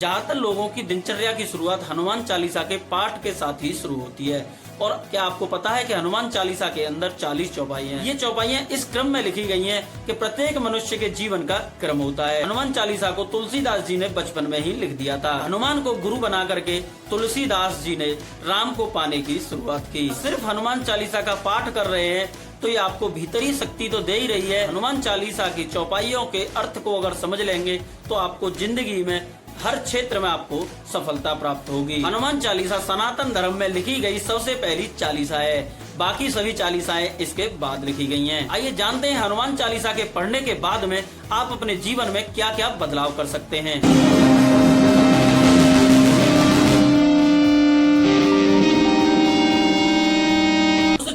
ज्यादातर लोगों की दिनचर्या की शुरुआत हनुमान चालीसा के पाठ के साथ ही शुरू होती है। और क्या आपको पता है कि हनुमान चालीसा के अंदर 40 चौपाइयां हैं। ये चौपाइयां इस क्रम में लिखी गई हैं कि प्रत्येक मनुष्य के जीवन का क्रम होता है। हनुमान चालीसा को तुलसीदास जी ने बचपन में ही लिख दिया था। हनुमान को गुरु बना करके तुलसीदास जी ने राम को पाने की शुरुआत की। सिर्फ हनुमान चालीसा का पाठ कर रहे हैं तो ये आपको भीतरी शक्ति तो दे ही रही है। हनुमान चालीसा की चौपाइयों के अर्थ को अगर समझ लेंगे तो आपको जिंदगी में हर क्षेत्र में आपको सफलता प्राप्त होगी। हनुमान चालीसा सनातन धर्म में लिखी गई सबसे पहली चालीसा है। बाकी सभी चालीसाएं इसके बाद लिखी गई हैं। आइए जानते हैं हनुमान चालीसा के पढ़ने के बाद में आप अपने जीवन में क्या क्या बदलाव कर सकते हैं।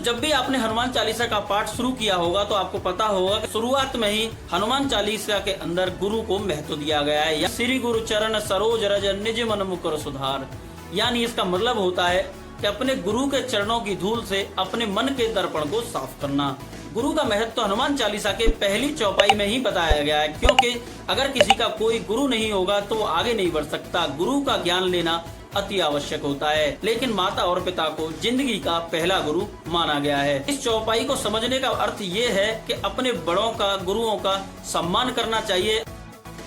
जब भी आपने हनुमान चालीसा का पाठ शुरू किया होगा तो आपको पता होगा कि शुरुआत में ही हनुमान चालीसा के अंदर गुरु को महत्व दिया गया है। या श्री गुरु चरण सरोज रज निज मन मुकुर सुधार, यानी इसका मतलब होता है कि अपने गुरु के चरणों की धूल से अपने मन के दर्पण को साफ करना। गुरु का महत्व हनुमान चालीसा के पहली चौपाई में ही बताया गया है, क्योंकि अगर किसी का कोई गुरु नहीं होगा तो वो आगे नहीं बढ़ सकता। गुरु का ज्ञान लेना अति आवश्यक होता है, लेकिन माता और पिता को जिंदगी का पहला गुरु माना गया है। इस चौपाई को समझने का अर्थ ये है कि अपने बड़ों का, गुरुओं का सम्मान करना चाहिए।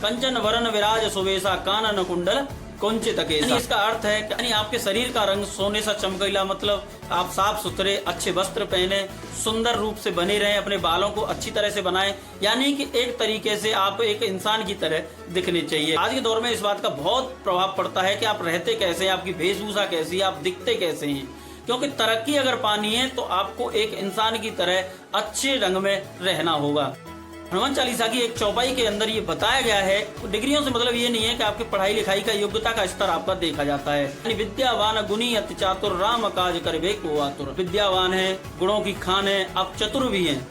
कंचन वरण विराज सुवेशा कानन कुंडल कुंचित केसा, इसका अर्थ है कि आपके शरीर का रंग सोने सा चमकीला, मतलब आप साफ सुथरे अच्छे वस्त्र पहने, सुंदर रूप से बने रहें, अपने बालों को अच्छी तरह से बनाएं, यानी कि एक तरीके से आप एक इंसान की तरह दिखने चाहिए। आज के दौर में इस बात का बहुत प्रभाव पड़ता है कि आप रहते कैसे हैं, आपकी वेशभूषा कैसी है, आप दिखते कैसे हैं। क्योंकि तरक्की अगर पानी है तो आपको एक इंसान की तरह अच्छे रंग में रहना होगा। हनुमान चालीसा की एक चौपाई के अंदर ये बताया गया है। डिग्रियों से मतलब ये नहीं है कि आपकी पढ़ाई लिखाई का योग्यता का स्तर आपका देखा जाता है। विद्यावान गुणी अति चातुर राम काज करबे को आतुर, विद्यावान है, गुणों की खान है, आप चतुर भी हैं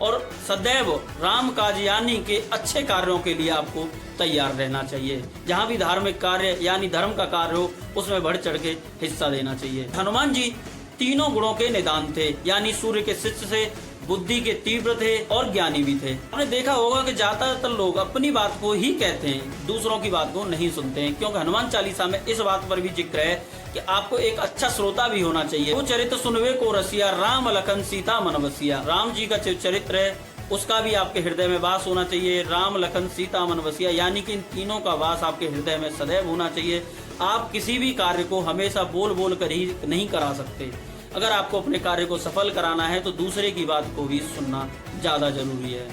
और सदैव राम काज यानी के अच्छे कार्यों के लिए आपको तैयार रहना चाहिए। जहाँ भी धार्मिक कार्य यानी धर्म का कार्य हो उसमें बढ़ चढ़ के हिस्सा देना चाहिए। हनुमान जी तीनों गुणों के निदान थे, यानी सूर्य के शिष्य से, बुद्धि के तीव्र थे और ज्ञानी भी थे। आपने देखा होगा कि ज्यादातर लोग अपनी बात को ही कहते हैं, दूसरों की बात को नहीं सुनते हैं। क्योंकि हनुमान चालीसा में इस बात पर भी जिक्र है कि आपको एक अच्छा श्रोता भी होना चाहिए। वो चरित्र सुनवे को रसिया राम लखन सीता मन बसिया, राम जी का चरित्र है उसका भी आपके हृदय में वास होना चाहिए। राम लखन सीता मन बसिया, यानी कि इन तीनों का वास आपके हृदय में सदैव होना चाहिए। आप किसी भी कार्य को हमेशा बोल बोल कर ही नहीं करा सकते। अगर आपको अपने कार्य को सफल कराना है तो दूसरे की बात को भी सुनना ज्यादा जरूरी है।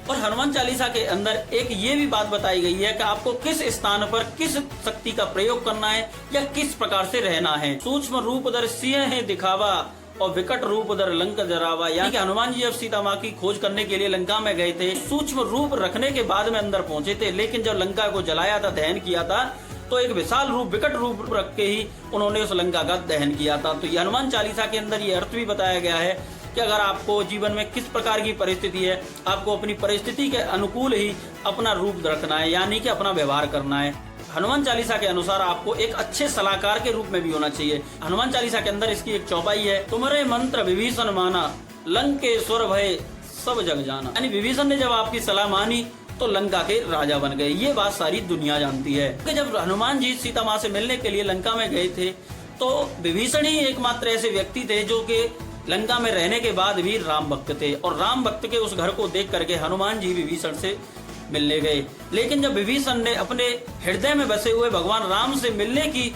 और हनुमान चालीसा के अंदर एक ये भी बात बताई गई है कि आपको किस स्थान पर किस शक्ति का प्रयोग करना है या किस प्रकार से रहना है। सूक्ष्म रूप दर सिंह है दिखावा और विकट रूप दर लंक जरावा, यानी कि हनुमान जी जब सीता माँ की खोज करने के लिए लंका में गए थे, सूक्ष्म रूप रखने के बाद में अंदर पहुंचे थे, लेकिन जब लंका को जलाया था, दहन किया था, तो एक विशाल रूप, विकट रूप रख के ही उन्होंने उस लंका का दहन किया था। तो ये हनुमान चालीसा के अंदर ये अर्थ भी बताया गया है कि अगर आपको जीवन में किस प्रकार की परिस्थिति है, आपको अपनी परिस्थिति के अनुकूल ही अपना रूप रखना है, यानी कि अपना व्यवहार करना है। हनुमान चालीसा के अनुसार आपको एक अच्छे सलाहकार के रूप में भी होना चाहिए। हनुमान चालीसा के अंदर इसकी एक चौपाई है, तुम्हारे मंत्र विभीषण माना लंकेश्वर भय सब जग जाना, यानी विभीषण ने जब आपकी सलाह मानी तो लंका के राजा बन गए। ये बात सारी दुनिया जानती है कि जब हनुमान जी सीता माँ से मिलने के लिए लंका में गए थे तो विभीषण ही एकमात्र ऐसे व्यक्ति थे जो कि लंका में रहने के बाद भी राम भक्त थे। और राम भक्त के उस घर को देख करके हनुमान जी विभीषण से मिलने गए। लेकिन जब विभीषण ने अपने हृदय में बसे हुए भगवान राम से मिलने की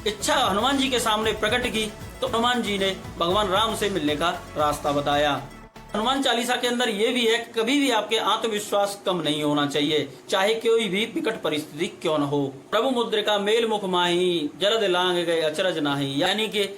इच्छा हनुमान जी के सामने प्रकट की तो हनुमान जी ने भगवान राम से मिलने का रास्ता बताया। हनुमान चालीसा के अंदर ये भी है कि कभी भी आपके आत्मविश्वास कम नहीं होना चाहिए, चाहे कोई भी विकट परिस्थिति क्यों न हो। प्रभु मुद्रिका मेल मुख माही जलद लांग गए अचरज नाही, यानी कि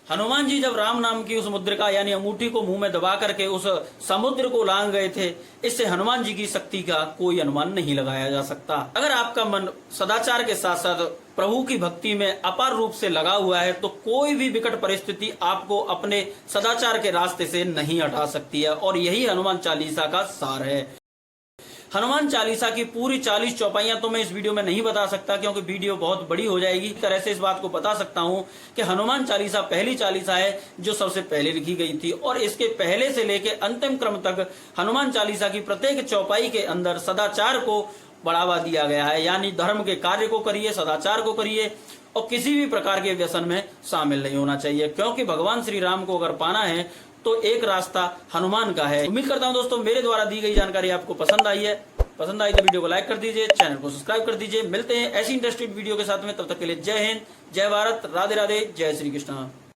हनुमान जी जब राम नाम की उस मुद्रिका यानी अंगूठी को मुंह में दबा करके उस समुद्र को लांग गए थे, इससे हनुमान जी की शक्ति का कोई अनुमान नहीं लगाया जा सकता। अगर आपका मन सदाचार के साथ साथ प्रभु की भक्ति में अपार रूप से लगा हुआ है तो कोई भी विकट परिस्थिति आपको अपने सदाचार के रास्ते से नहीं हटा सकती है। और यही हनुमान चालीसा का सार है। हनुमान चालीसा की पूरी 40 चौपाइयां तो मैं इस वीडियो में नहीं बता सकता क्योंकि वीडियो बहुत बड़ी हो जाएगी। इस तरह से इस बात को बता सकता हूं कि हनुमान चालीसा पहली चालीसा है जो सबसे पहले लिखी गई थी और इसके पहले से लेके अंतिम क्रम तक हनुमान चालीसा की प्रत्येक चौपाई के अंदर सदाचार को बढ़ावा दिया गया है। यानी धर्म के कार्य को करिए, सदाचार को करिए और किसी भी प्रकार के व्यसन में शामिल नहीं होना चाहिए, क्योंकि भगवान श्री राम को अगर पाना है तो एक रास्ता हनुमान का है। उम्मीद करता हूं दोस्तों मेरे द्वारा दी गई जानकारी आपको पसंद आई है। पसंद आई तो वीडियो को लाइक कर दीजिए, चैनल को सब्सक्राइब कर दीजिए। मिलते हैं ऐसी इंटरेस्टिंग वीडियो के साथ में, तब तक के लिए जय हिंद, जय भारत, राधे राधे, जय श्री कृष्ण।